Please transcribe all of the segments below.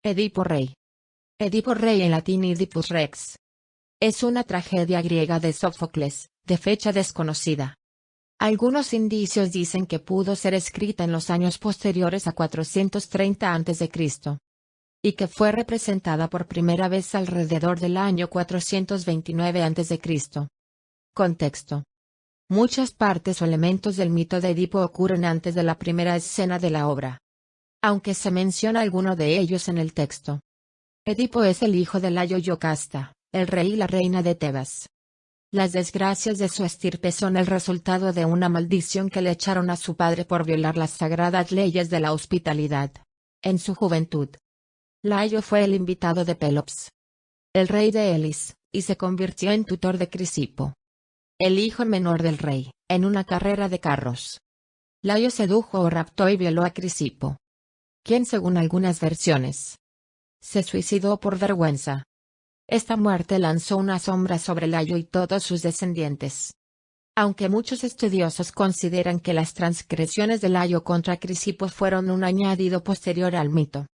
Edipo Rey. Edipo Rey en latín Oedipus Rex. Es una tragedia griega de Sófocles, de fecha desconocida. Algunos indicios dicen que pudo ser escrita en los años posteriores a 430 a.C. y que fue representada por primera vez alrededor del año 429 a.C. Contexto. Muchas partes o elementos del mito de Edipo ocurren antes de la primera escena de la obra, aunque se menciona alguno de ellos en el texto. Edipo es el hijo de Layo y Yocasta, el rey y la reina de Tebas. Las desgracias de su estirpe son el resultado de una maldición que le echaron a su padre por violar las sagradas leyes de la hospitalidad. En su juventud, Layo fue el invitado de Pélops, el rey de Elis, y se convirtió en tutor de Crisipo, el hijo menor del rey, en una carrera de carros. Layo sedujo o raptó y violó a Crisipo, quien según algunas versiones, se suicidó por vergüenza. Esta muerte lanzó una sombra sobre Layo y todos sus descendientes. Aunque muchos estudiosos consideran que las transgresiones de Layo contra Crisipo fueron un añadido posterior al mito.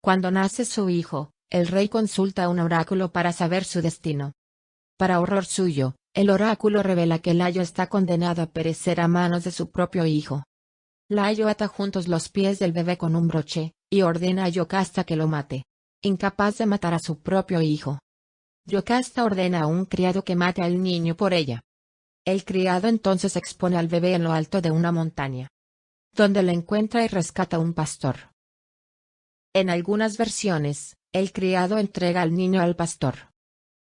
Cuando nace su hijo, el rey consulta a un oráculo para saber su destino. Para horror suyo, el oráculo revela que Layo está condenado a perecer a manos de su propio hijo. Layo ata juntos los pies del bebé con un broche, y ordena a Yocasta que lo mate, incapaz de matar a su propio hijo. Yocasta ordena a un criado que mate al niño por ella. El criado entonces expone al bebé en lo alto de una montaña, donde lo encuentra y rescata un pastor. En algunas versiones, el criado entrega al niño al pastor.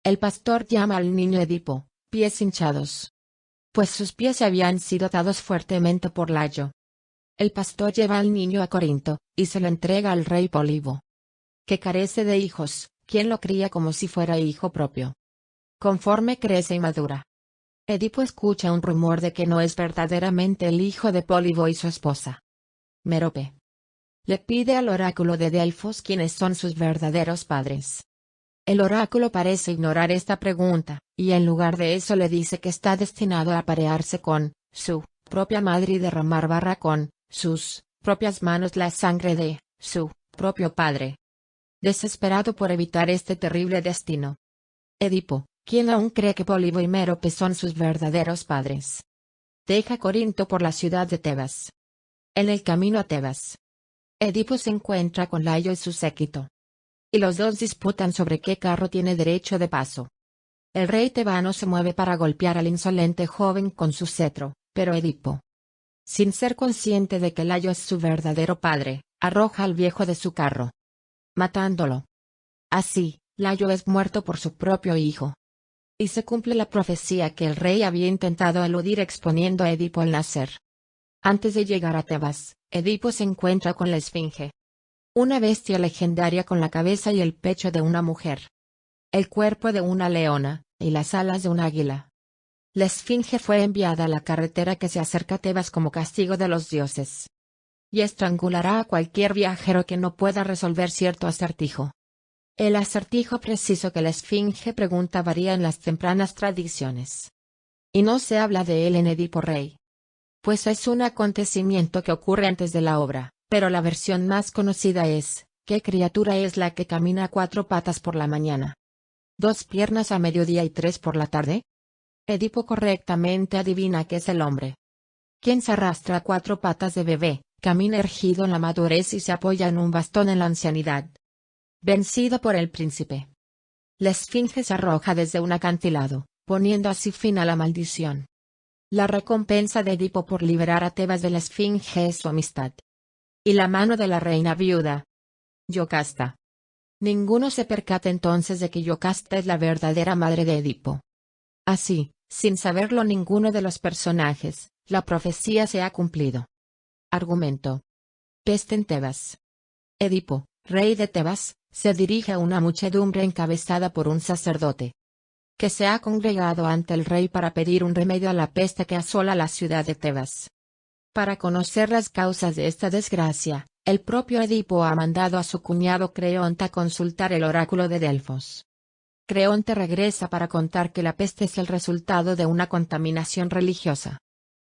El pastor llama al niño Edipo, pies hinchados, pues sus pies habían sido atados fuertemente por Layo. El pastor lleva al niño a Corinto, y se lo entrega al rey Pólibo, que carece de hijos, quien lo cría como si fuera hijo propio. Conforme crece y madura, Edipo escucha un rumor de que no es verdaderamente el hijo de Pólibo y su esposa, Mérope. Le pide al oráculo de Delfos quiénes son sus verdaderos padres. El oráculo parece ignorar esta pregunta, y en lugar de eso le dice que está destinado a aparearse con su propia madre y derramar con sus propias manos la sangre de su propio padre. Desesperado por evitar este terrible destino, Edipo, quien aún cree que Pólibo y Mérope son sus verdaderos padres, deja Corinto por la ciudad de Tebas. En el camino a Tebas, Edipo se encuentra con Layo y su séquito, y los dos disputan sobre qué carro tiene derecho de paso. El rey tebano se mueve para golpear al insolente joven con su cetro, pero Edipo, sin ser consciente de que Layo es su verdadero padre, arroja al viejo de su carro, matándolo. Así, Layo es muerto por su propio hijo. Y se cumple la profecía que el rey había intentado eludir exponiendo a Edipo al nacer. Antes de llegar a Tebas, Edipo se encuentra con la Esfinge, una bestia legendaria con la cabeza y el pecho de una mujer, el cuerpo de una leona, y las alas de un águila. La Esfinge fue enviada a la carretera que se acerca a Tebas como castigo de los dioses, y estrangulará a cualquier viajero que no pueda resolver cierto acertijo. El acertijo preciso que la Esfinge pregunta varía en las tempranas tradiciones, y no se habla de él en Edipo Rey, pues es un acontecimiento que ocurre antes de la obra, pero la versión más conocida es, ¿qué criatura es la que camina a 4 patas por la mañana, 2 piernas a mediodía y 3 por la tarde? Edipo correctamente adivina que es el hombre, quien se arrastra a 4 patas de bebé, camina erguido en la madurez y se apoya en un bastón en la ancianidad. Vencido por el príncipe, la Esfinge se arroja desde un acantilado, poniendo así fin a la maldición. La recompensa de Edipo por liberar a Tebas de la Esfinge es su amistad, y la mano de la reina viuda, Yocasta. Ninguno se percata entonces de que Yocasta es la verdadera madre de Edipo. Así, sin saberlo ninguno de los personajes, la profecía se ha cumplido. Argumento. Peste en Tebas. Edipo, rey de Tebas, se dirige a una muchedumbre encabezada por un sacerdote, que se ha congregado ante el rey para pedir un remedio a la peste que asola la ciudad de Tebas. Para conocer las causas de esta desgracia, el propio Edipo ha mandado a su cuñado Creonte a consultar el oráculo de Delfos. Creonte regresa para contar que la peste es el resultado de una contaminación religiosa,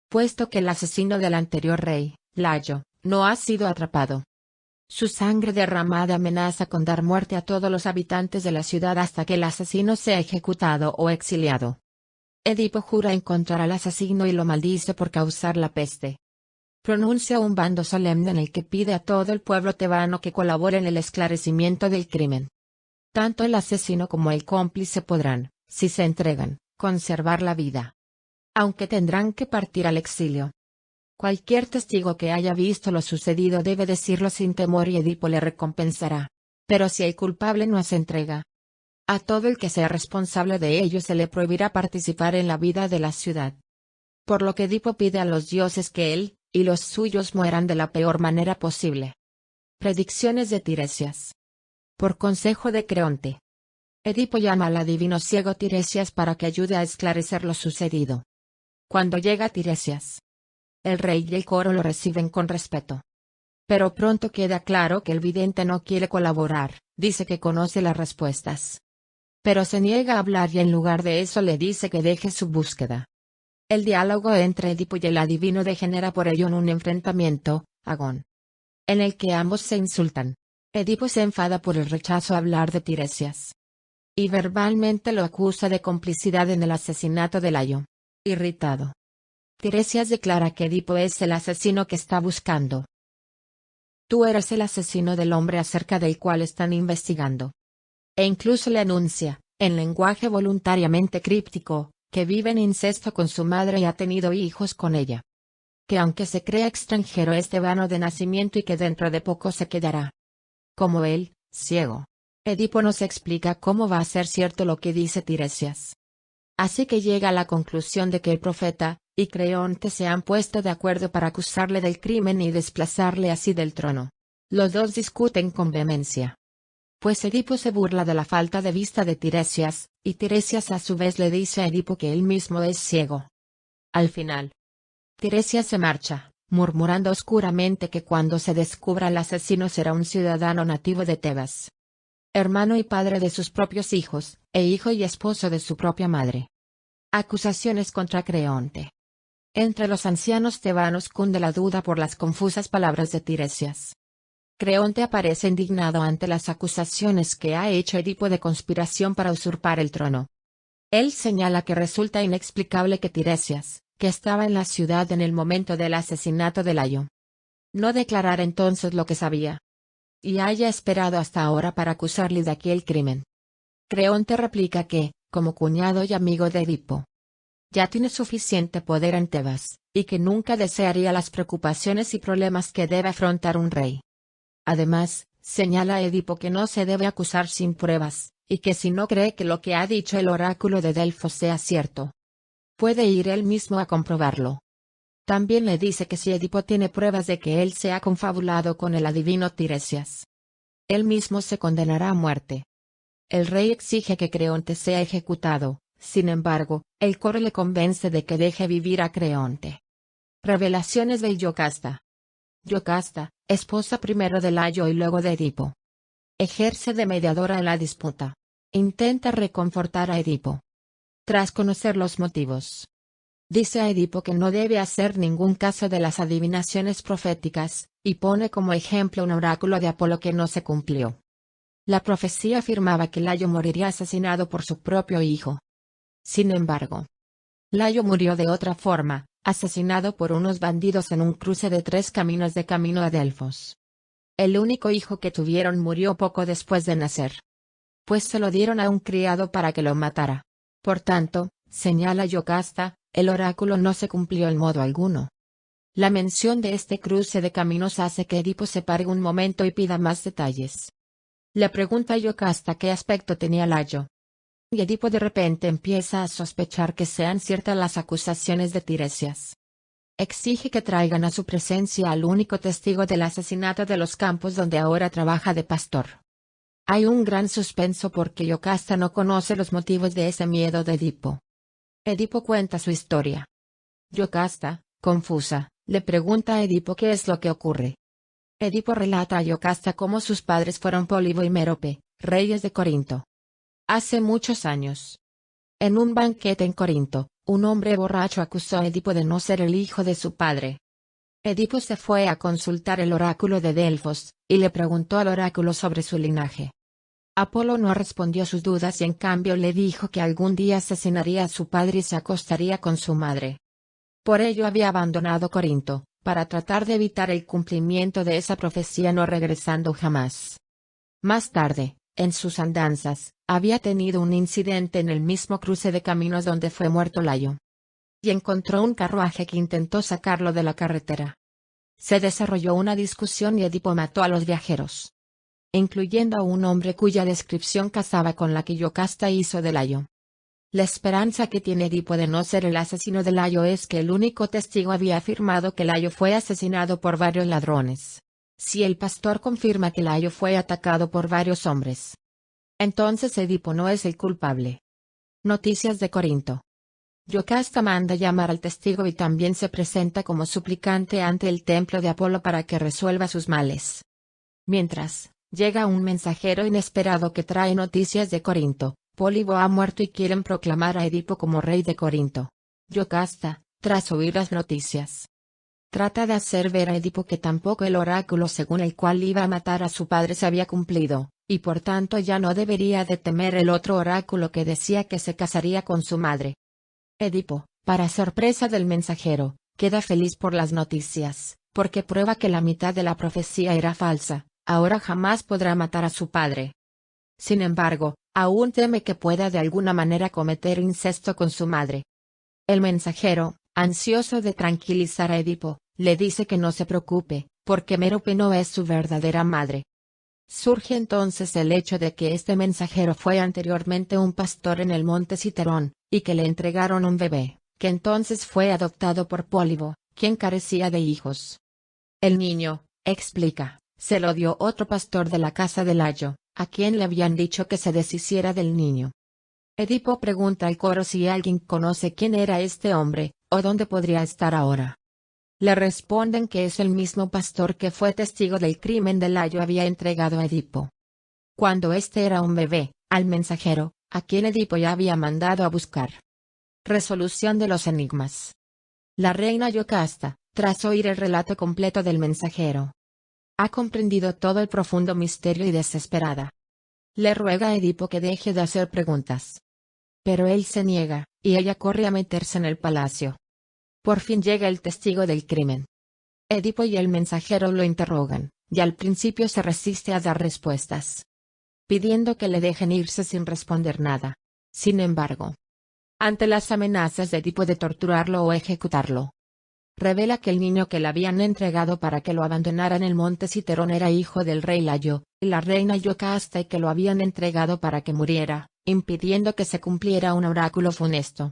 puesto que el asesino del anterior rey, Layo, no ha sido atrapado. Su sangre derramada amenaza con dar muerte a todos los habitantes de la ciudad hasta que el asesino sea ejecutado o exiliado. Edipo jura encontrar al asesino y lo maldice por causar la peste. Pronuncia un bando solemne en el que pide a todo el pueblo tebano que colabore en el esclarecimiento del crimen. Tanto el asesino como el cómplice podrán, si se entregan, conservar la vida. Aunque tendrán que partir al exilio. Cualquier testigo que haya visto lo sucedido debe decirlo sin temor y Edipo le recompensará. Pero si el culpable no se entrega, a todo el que sea responsable de ello se le prohibirá participar en la vida de la ciudad. Por lo que Edipo pide a los dioses que él y los suyos mueran de la peor manera posible. Predicciones de Tiresias. Por consejo de Creonte. Edipo llama al adivino ciego Tiresias para que ayude a esclarecer lo sucedido. Cuando llega Tiresias, el rey y el coro lo reciben con respeto. Pero pronto queda claro que el vidente no quiere colaborar, dice que conoce las respuestas. Pero se niega a hablar y en lugar de eso le dice que deje su búsqueda. El diálogo entre Edipo y el adivino degenera por ello en un enfrentamiento, agón, en el que ambos se insultan. Edipo se enfada por el rechazo a hablar de Tiresias. Y verbalmente lo acusa de complicidad en el asesinato de Layo. Irritado, Tiresias declara que Edipo es el asesino que está buscando. Tú eres el asesino del hombre acerca del cual están investigando. E incluso le anuncia, en lenguaje voluntariamente críptico, que vive en incesto con su madre y ha tenido hijos con ella. Que aunque se crea extranjero es tebano de nacimiento y que dentro de poco se quedará. Como él, ciego. Edipo nos explica cómo va a ser cierto lo que dice Tiresias. Así que llega a la conclusión de que el profeta y Creonte se han puesto de acuerdo para acusarle del crimen y desplazarle así del trono. Los dos discuten con vehemencia. Pues Edipo se burla de la falta de vista de Tiresias, y Tiresias a su vez le dice a Edipo que él mismo es ciego. Al final, Tiresias se marcha, murmurando oscuramente que cuando se descubra el asesino será un ciudadano nativo de Tebas. Hermano y padre de sus propios hijos, e hijo y esposo de su propia madre. Acusaciones contra Creonte. Entre los ancianos tebanos cunde la duda por las confusas palabras de Tiresias. Creonte aparece indignado ante las acusaciones que ha hecho Edipo de conspiración para usurpar el trono. Él señala que resulta inexplicable que Tiresias, que estaba en la ciudad en el momento del asesinato de Layo, no declarara entonces lo que sabía. Y haya esperado hasta ahora para acusarle de aquel crimen. Creonte replica que, como cuñado y amigo de Edipo, ya tiene suficiente poder en Tebas, y que nunca desearía las preocupaciones y problemas que debe afrontar un rey. Además, señala a Edipo que no se debe acusar sin pruebas, y que si no cree que lo que ha dicho el oráculo de Delfos sea cierto, puede ir él mismo a comprobarlo. También le dice que si Edipo tiene pruebas de que él se ha confabulado con el adivino Tiresias, él mismo se condenará a muerte. El rey exige que Creonte sea ejecutado, sin embargo, el coro le convence de que deje vivir a Creonte. Revelaciones de Yocasta. Yocasta, esposa primero de Layo y luego de Edipo, ejerce de mediadora en la disputa. Intenta reconfortar a Edipo. Tras conocer los motivos, dice a Edipo que no debe hacer ningún caso de las adivinaciones proféticas, y pone como ejemplo un oráculo de Apolo que no se cumplió. La profecía afirmaba que Layo moriría asesinado por su propio hijo. Sin embargo, Layo murió de otra forma, asesinado por unos bandidos en un cruce de 3 caminos de camino a Delfos. El único hijo que tuvieron murió poco después de nacer, pues se lo dieron a un criado para que lo matara. Por tanto, señala Yocasta, el oráculo no se cumplió en modo alguno. La mención de este cruce de caminos hace que Edipo se pare un momento y pida más detalles. Le pregunta a Yocasta qué aspecto tenía Layo. Y Edipo de repente empieza a sospechar que sean ciertas las acusaciones de Tiresias. Exige que traigan a su presencia al único testigo del asesinato de los campos donde ahora trabaja de pastor. Hay un gran suspenso porque Yocasta no conoce los motivos de ese miedo de Edipo. Edipo cuenta su historia. Yocasta, confusa, le pregunta a Edipo qué es lo que ocurre. Edipo relata a Yocasta cómo sus padres fueron Pólibo y Mérope, reyes de Corinto. Hace muchos años. En un banquete en Corinto, un hombre borracho acusó a Edipo de no ser el hijo de su padre. Edipo se fue a consultar el oráculo de Delfos, y le preguntó al oráculo sobre su linaje. Apolo no respondió sus dudas y en cambio le dijo que algún día asesinaría a su padre y se acostaría con su madre. Por ello había abandonado Corinto, para tratar de evitar el cumplimiento de esa profecía no regresando jamás. Más tarde, en sus andanzas, había tenido un incidente en el mismo cruce de caminos donde fue muerto Layo. Y encontró un carruaje que intentó sacarlo de la carretera. Se desarrolló una discusión y Edipo mató a los viajeros, incluyendo a un hombre cuya descripción casaba con la que Yocasta hizo de Layo. La esperanza que tiene Edipo de no ser el asesino de Layo es que el único testigo había afirmado que Layo fue asesinado por varios ladrones. Si el pastor confirma que Layo fue atacado por varios hombres, entonces Edipo no es el culpable. Noticias de Corinto. Yocasta manda llamar al testigo y también se presenta como suplicante ante el templo de Apolo para que resuelva sus males. Mientras, llega un mensajero inesperado que trae noticias de Corinto. Pólibo ha muerto y quieren proclamar a Edipo como rey de Corinto. Yocasta, tras oír las noticias, trata de hacer ver a Edipo que tampoco el oráculo según el cual iba a matar a su padre se había cumplido, y por tanto ya no debería de temer el otro oráculo que decía que se casaría con su madre. Edipo, para sorpresa del mensajero, queda feliz por las noticias, porque prueba que la mitad de la profecía era falsa. Ahora jamás podrá matar a su padre. Sin embargo, aún teme que pueda de alguna manera cometer incesto con su madre. El mensajero, ansioso de tranquilizar a Edipo, le dice que no se preocupe, porque Mérope no es su verdadera madre. Surge entonces el hecho de que este mensajero fue anteriormente un pastor en el monte Citerón, y que le entregaron un bebé, que entonces fue adoptado por Pólibo, quien carecía de hijos. El niño, explica, se lo dio otro pastor de la casa de Layo, a quien le habían dicho que se deshiciera del niño. Edipo pregunta al coro si alguien conoce quién era este hombre, o dónde podría estar ahora. Le responden que es el mismo pastor que fue testigo del crimen de Layo había entregado a Edipo, cuando este era un bebé, al mensajero, a quien Edipo ya había mandado a buscar. Resolución de los enigmas. La reina Yocasta, tras oír el relato completo del mensajero, ha comprendido todo el profundo misterio y desesperada le ruega a Edipo que deje de hacer preguntas. Pero él se niega, y ella corre a meterse en el palacio. Por fin llega el testigo del crimen. Edipo y el mensajero lo interrogan, y al principio se resiste a dar respuestas, pidiendo que le dejen irse sin responder nada. Sin embargo, ante las amenazas de Edipo de torturarlo o ejecutarlo, revela que el niño que le habían entregado para que lo abandonara en el monte Citerón era hijo del rey Layo, y la reina Yocasta y que lo habían entregado para que muriera, impidiendo que se cumpliera un oráculo funesto.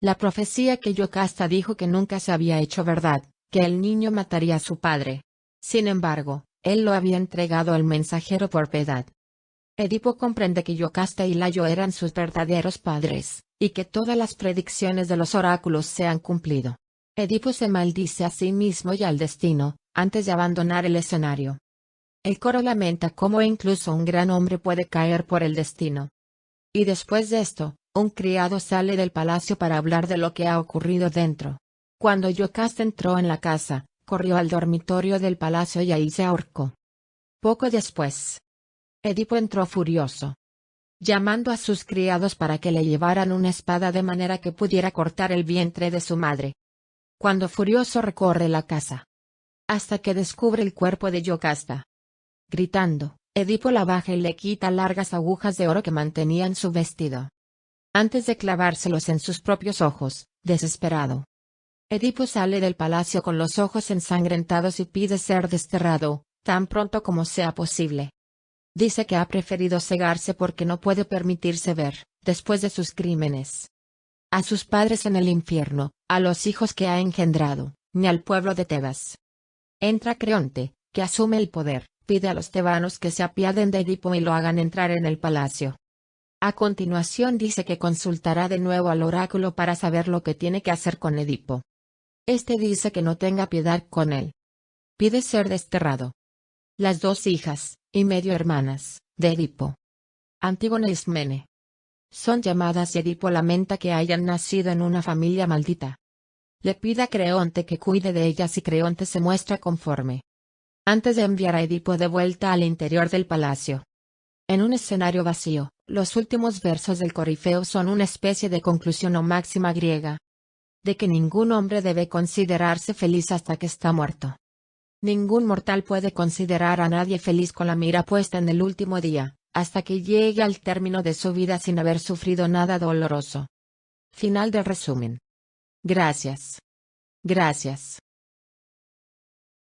La profecía que Yocasta dijo que nunca se había hecho verdad, que el niño mataría a su padre. Sin embargo, él lo había entregado al mensajero por piedad. Edipo comprende que Yocasta y Layo eran sus verdaderos padres, y que todas las predicciones de los oráculos se han cumplido. Edipo se maldice a sí mismo y al destino, antes de abandonar el escenario. El coro lamenta cómo incluso un gran hombre puede caer por el destino. Y después de esto, un criado sale del palacio para hablar de lo que ha ocurrido dentro. Cuando Yocasta entró en la casa, corrió al dormitorio del palacio y ahí se ahorcó. Poco después, Edipo entró furioso, llamando a sus criados para que le llevaran una espada de manera que pudiera cortar el vientre de su madre. Cuando furioso recorre la casa, hasta que descubre el cuerpo de Yocasta. Gritando, Edipo la baja y le quita largas agujas de oro que mantenían su vestido, antes de clavárselos en sus propios ojos, desesperado. Edipo sale del palacio con los ojos ensangrentados y pide ser desterrado, tan pronto como sea posible. Dice que ha preferido cegarse porque no puede permitirse ver, después de sus crímenes, a sus padres en el infierno, a los hijos que ha engendrado, ni al pueblo de Tebas. Entra Creonte, que asume el poder, pide a los tebanos que se apiaden de Edipo y lo hagan entrar en el palacio. A continuación dice que consultará de nuevo al oráculo para saber lo que tiene que hacer con Edipo. Este dice que no tenga piedad con él. Pide ser desterrado. Las dos hijas, y medio hermanas, de Edipo, Antígona y Ismene, son llamadas y Edipo lamenta que hayan nacido en una familia maldita. Le pide a Creonte que cuide de ellas y Creonte se muestra conforme. Antes de enviar a Edipo de vuelta al interior del palacio. En un escenario vacío, los últimos versos del Corifeo son una especie de conclusión o máxima griega. De que ningún hombre debe considerarse feliz hasta que está muerto. Ningún mortal puede considerar a nadie feliz con la mira puesta en el último día, hasta que llegue al término de su vida sin haber sufrido nada doloroso. Final del resumen. Gracias. Gracias.